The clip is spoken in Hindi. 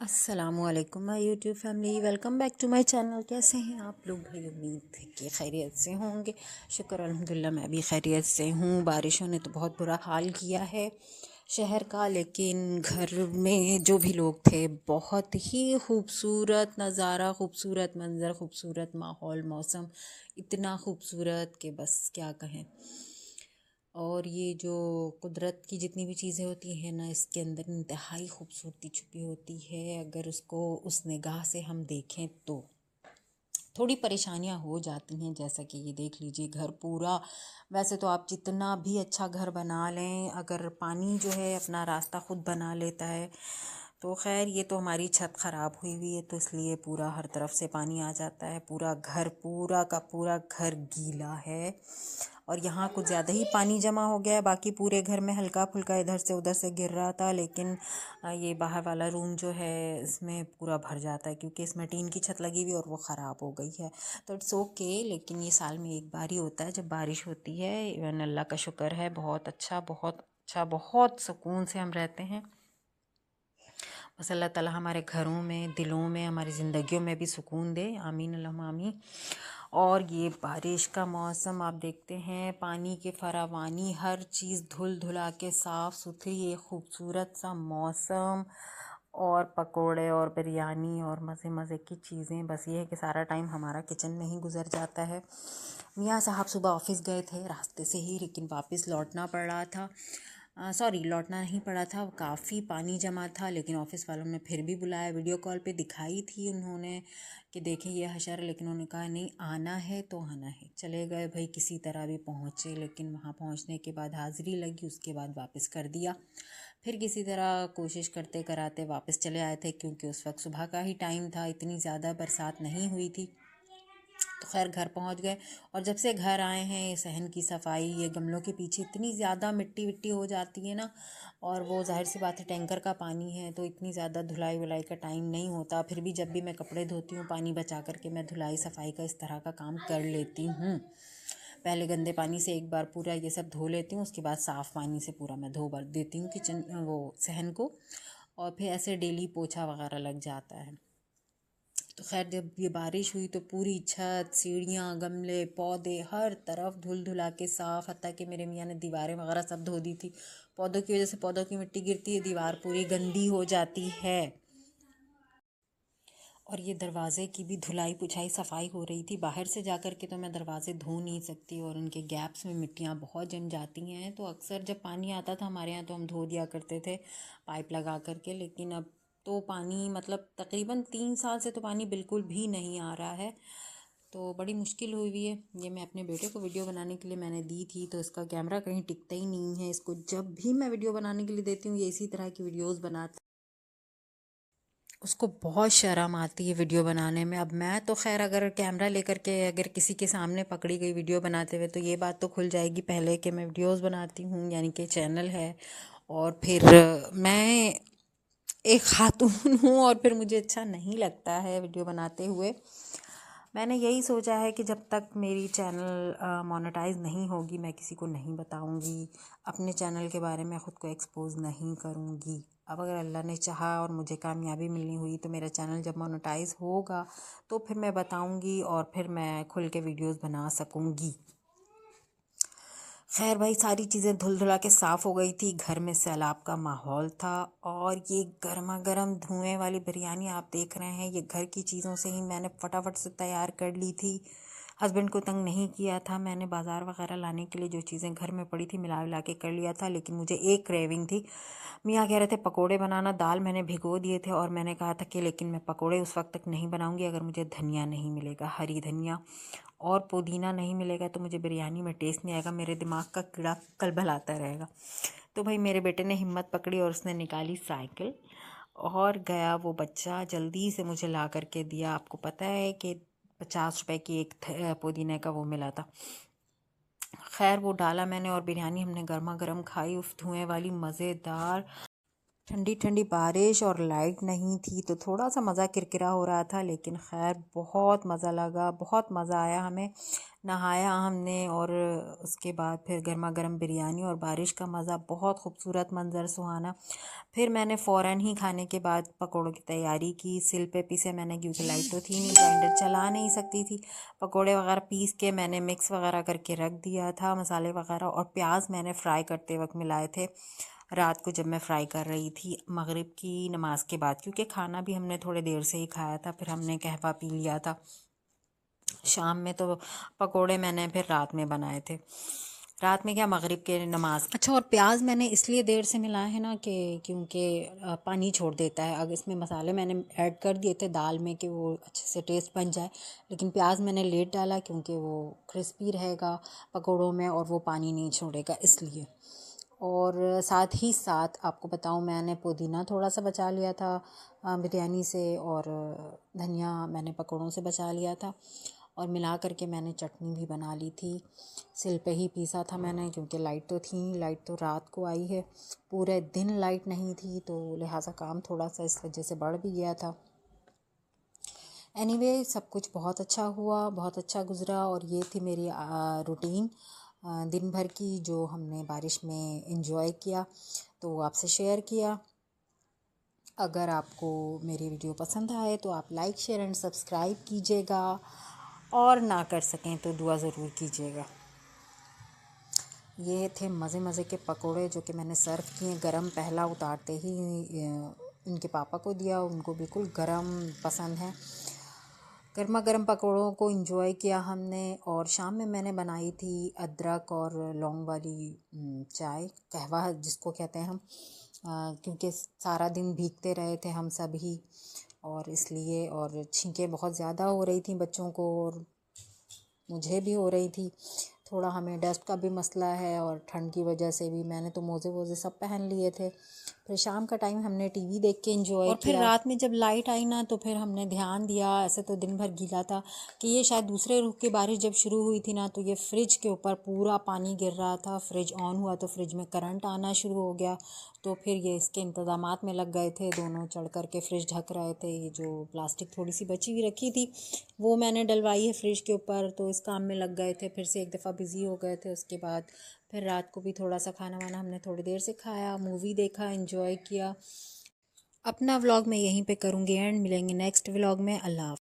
अस्सलामुअलैकुम my YouTube family, welcome back to my channel. कैसे हैं आप लोग भाई? उम्मीद है कि खैरियत से होंगे। शुक्र अल्हम्दुलिल्लाह मैं भी खैरियत से हूँ। बारिशों ने तो बहुत बुरा हाल किया है शहर का, लेकिन घर में जो भी लोग थे बहुत ही खूबसूरत नज़ारा, खूबसूरत मंज़र, खूबसूरत माहौल, मौसम इतना खूबसूरत कि बस क्या कहें। और ये जो कुदरत की जितनी भी चीज़ें होती हैं ना, इसके अंदर इंतहाई खूबसूरती छुपी होती है। अगर उसको उस निगाह से हम देखें तो थोड़ी परेशानियां हो जाती हैं। जैसा कि ये देख लीजिए, घर पूरा, वैसे तो आप जितना भी अच्छा घर बना लें, अगर पानी जो है अपना रास्ता खुद बना लेता है तो खैर, ये तो हमारी छत ख़राब हुई हुई है तो इसलिए पूरा हर तरफ से पानी आ जाता है। पूरा घर, पूरा का पूरा घर गीला है और यहाँ कुछ ज़्यादा ही पानी जमा हो गया है। बाकी पूरे घर में हल्का फुल्का इधर से उधर से गिर रहा था, लेकिन ये बाहर वाला रूम जो है इसमें पूरा भर जाता है क्योंकि इसमें टीन की छत लगी हुई और वो ख़राब हो गई है। तो इट्स ओके, लेकिन ये साल में एक बार ही होता है जब बारिश होती है। इवन अल्लाह का शुक्र है, बहुत अच्छा, बहुत अच्छा, बहुत सुकून से हम रहते हैं। बस अल्लाह ताला हमारे घरों में, दिलों में, हमारी ज़िंदगियों में भी सुकून दे, आमीन अल्लाहुम्मा आमीन। और ये बारिश का मौसम आप देखते हैं, पानी की फरावानी, हर चीज़ धुल धुला के साफ़ सुथरी, ये खूबसूरत सा मौसम और पकोड़े और बिरयानी और मज़े मज़े की चीज़ें। बस ये है कि सारा टाइम हमारा किचन में ही गुजर जाता है। मियाँ साहब सुबह ऑफिस गए थे रास्ते से ही, लेकिन वापस लौटना पड़ रहा था। सॉरी, लौटना नहीं पड़ा था, काफ़ी पानी जमा था, लेकिन ऑफिस वालों ने फिर भी बुलाया। वीडियो कॉल पे दिखाई थी उन्होंने कि देखें ये हशर, लेकिन उन्होंने कहा नहीं, आना है तो आना है। चले गए भाई, किसी तरह भी पहुँचे, लेकिन वहाँ पहुँचने के बाद हाज़िरी लगी, उसके बाद वापस कर दिया। फिर किसी तरह कोशिश करते कराते वापस चले आए थे क्योंकि उस वक्त सुबह का ही टाइम था, इतनी ज़्यादा बरसात नहीं हुई थी। तो खैर घर पहुंच गए। और जब से घर आए हैं, ये सहन की सफाई, ये गमलों के पीछे इतनी ज़्यादा मिट्टी विट्टी हो जाती है ना, और वो जाहिर सी बात है टैंकर का पानी है तो इतनी ज़्यादा धुलाई वुलाई का टाइम नहीं होता। फिर भी जब भी मैं कपड़े धोती हूँ, पानी बचा करके मैं धुलाई सफाई का इस तरह का काम कर लेती हूँ। पहले गंदे पानी से एक बार पूरा ये सब धो लेती हूँ, उसके बाद साफ़ पानी से पूरा मैं धो भर देती हूँ किचन, वो सहन को। और फिर ऐसे डेली पोछा वगैरह लग जाता है। तो खैर, जब ये बारिश हुई तो पूरी छत, सीढ़ियाँ, गमले, पौधे हर तरफ धुल धुला के साफ़, हत्ता कि मेरे मियाँ ने दीवारें वगैरह सब धो दी थी। पौधों की वजह से पौधों की मिट्टी गिरती है, दीवार पूरी गंदी हो जाती है। और ये दरवाज़े की भी धुलाई पुछाई सफाई हो रही थी। बाहर से जा कर के तो मैं दरवाज़े धो नहीं सकती और उनके गैप्स में मिट्टियाँ बहुत जम जाती हैं। तो अक्सर जब पानी आता था हमारे यहाँ तो हम धो दिया करते थे पाइप लगा कर के, लेकिन अब तो पानी, मतलब तकरीबन 3 साल से तो पानी बिल्कुल भी नहीं आ रहा है। तो बड़ी मुश्किल हुई हुई है। ये मैं अपने बेटे को वीडियो बनाने के लिए मैंने दी थी, तो इसका कैमरा कहीं टिकता ही नहीं है। इसको जब भी मैं वीडियो बनाने के लिए देती हूँ, ये इसी तरह की वीडियोस बनाता, उसको बहुत शर्म आती है वीडियो बनाने में। अब मैं तो खैर अगर कैमरा लेकर के अगर किसी के सामने पकड़ी गई वीडियो बनाते हुए तो ये बात तो खुल जाएगी पहले कि मैं वीडियोस बनाती हूँ, यानी कि चैनल है। और फिर मैं एक खातून हूँ और फिर मुझे अच्छा नहीं लगता है वीडियो बनाते हुए। मैंने यही सोचा है कि जब तक मेरी चैनल मोनेटाइज नहीं होगी, मैं किसी को नहीं बताऊंगी, अपने चैनल के बारे में ख़ुद को एक्सपोज नहीं करूंगी। अब अगर अल्लाह ने चाहा और मुझे कामयाबी मिलनी हुई तो मेरा चैनल जब मोनेटाइज होगा तो फिर मैं बताऊंगी और फिर मैं खुल के वीडियोस बना सकूंगी। खैर भाई, सारी चीज़ें धुल धुला के साफ़ हो गई थी, घर में सैलाब का माहौल था। और ये गर्मा गर्म धुएं वाली बिरयानी आप देख रहे हैं, ये घर की चीज़ों से ही मैंने फटाफट से तैयार कर ली थी। हस्बैंड को तंग नहीं किया था, मैंने बाज़ार वगैरह लाने के लिए जो चीज़ें घर में पड़ी थी मिला विला के कर लिया था। लेकिन मुझे एक क्रेविंग थी, मियाँ कह रहे थे पकोड़े बनाना, दाल मैंने भिगो दिए थे और मैंने कहा था कि लेकिन मैं पकोड़े उस वक्त तक नहीं बनाऊंगी अगर मुझे धनिया नहीं मिलेगा, हरी धनिया और पुदीना नहीं मिलेगा तो मुझे बिरयानी में टेस्ट नहीं आएगा, मेरे दिमाग का कीड़ा कलबलाता रहेगा। तो भाई मेरे बेटे ने हिम्मत पकड़ी और उसने निकाली साइकिल और गया वो बच्चा, जल्दी से मुझे ला करके दिया। आपको पता है कि 50 रुपए की एक पुदीने का वो मिला था। खैर वो डाला मैंने और बिरयानी हमने गर्मा गर्म खाई, उस धुएं वाली मज़ेदार। ठंडी ठंडी बारिश और लाइट नहीं थी तो थोड़ा सा मज़ा किरकिरा हो रहा था, लेकिन खैर बहुत मज़ा लगा, बहुत मज़ा आया हमें। नहाया हमने और उसके बाद फिर गर्मा गर्म बिरयानी और बारिश का मज़ा, बहुत खूबसूरत मंज़र सुहाना। फिर मैंने फ़ौरन ही खाने के बाद पकोड़ों की तैयारी की। सिल पे पीसे मैंने, क्योंकि लाइट तो थी नहीं, ग्राइंडर चला नहीं सकती थी। पकोड़े वगैरह पीस के मैंने मिक्स वगैरह करके रख दिया था, मसाले वगैरह, और प्याज मैंने फ्राई करते वक्त मिलाए थे रात को जब मैं फ़्राई कर रही थी मगरिब की नमाज़ के बाद, क्योंकि खाना भी हमने थोड़े देर से ही खाया था। फिर हमने कहवा पी लिया था शाम में, तो पकोड़े मैंने फिर रात में बनाए थे। रात में क्या, मगरिब के नमाज। अच्छा, और प्याज मैंने इसलिए देर से मिलाया है ना कि क्योंकि पानी छोड़ देता है। अगर इसमें मसाले मैंने ऐड कर दिए थे दाल में कि वो अच्छे से टेस्ट बन जाए, लेकिन प्याज मैंने लेट डाला क्योंकि वो क्रिस्पी रहेगा पकोड़ों में और वो पानी नहीं छोड़ेगा, इसलिए। और साथ ही साथ आपको बताऊं, मैंने पुदीना थोड़ा सा बचा लिया था बिरयानी से, और धनिया मैंने पकौड़ों से बचा लिया था, और मिला करके मैंने चटनी भी बना ली थी। सिल पे ही पीसा था मैंने, क्योंकि लाइट तो थी, लाइट तो रात को आई है, पूरे दिन लाइट नहीं थी, तो लिहाजा काम थोड़ा सा इस वजह से बढ़ भी गया था। एनीवे, सब कुछ बहुत अच्छा हुआ, बहुत अच्छा गुज़रा। और ये थी मेरी रूटीन दिन भर की, जो हमने बारिश में एंजॉय किया, तो आपसे शेयर किया। अगर आपको मेरी वीडियो पसंद आए तो आप लाइक, शेयर एंड सब्सक्राइब कीजिएगा, और ना कर सकें तो दुआ ज़रूर कीजिएगा। ये थे मज़े मज़े के पकोड़े जो कि मैंने सर्व किए गरम, पहला उतारते ही इनके पापा को दिया, उनको बिल्कुल गरम पसंद है। गर्मा गर्म पकौड़ों को एंजॉय किया हमने। और शाम में मैंने बनाई थी अदरक और लौंग वाली चाय, कहवा जिसको कहते हैं हम, क्योंकि सारा दिन भीगते रहे थे हम सब ही, और इसलिए, और छींकें बहुत ज़्यादा हो रही थी बच्चों को और मुझे भी हो रही थी। थोड़ा हमें डस्ट का भी मसला है, और ठंड की वजह से भी मैंने तो मोज़े वोज़े सब पहन लिए थे। फिर शाम का टाइम हमने टीवी देख के एंजॉय किया, और फिर रात में जब लाइट आई ना, तो फिर हमने ध्यान दिया, ऐसे तो दिन भर गीला था, कि ये शायद दूसरे रुख की बारिश जब शुरू हुई थी ना, तो ये फ्रिज के ऊपर पूरा पानी गिर रहा था। फ्रिज ऑन हुआ तो फ्रिज में करंट आना शुरू हो गया, तो फिर ये इसके इंतज़ामात में लग गए थे, दोनों चढ़ कर के फ्रिज ढक रहे थे। ये जो प्लास्टिक थोड़ी सी बची हुई रखी थी, वो मैंने डलवाई है फ्रिज के ऊपर, तो इस काम में लग गए थे। फिर से एक दफ़ा बिज़ी हो गए थे। उसके बाद फिर रात को भी थोड़ा सा खाना वाना हमने थोड़ी देर से खाया, मूवी देखा, एंजॉय किया। अपना व्लॉग मैं यहीं पे करूँगी एंड, मिलेंगे नेक्स्ट व्लॉग में। अल्लाह।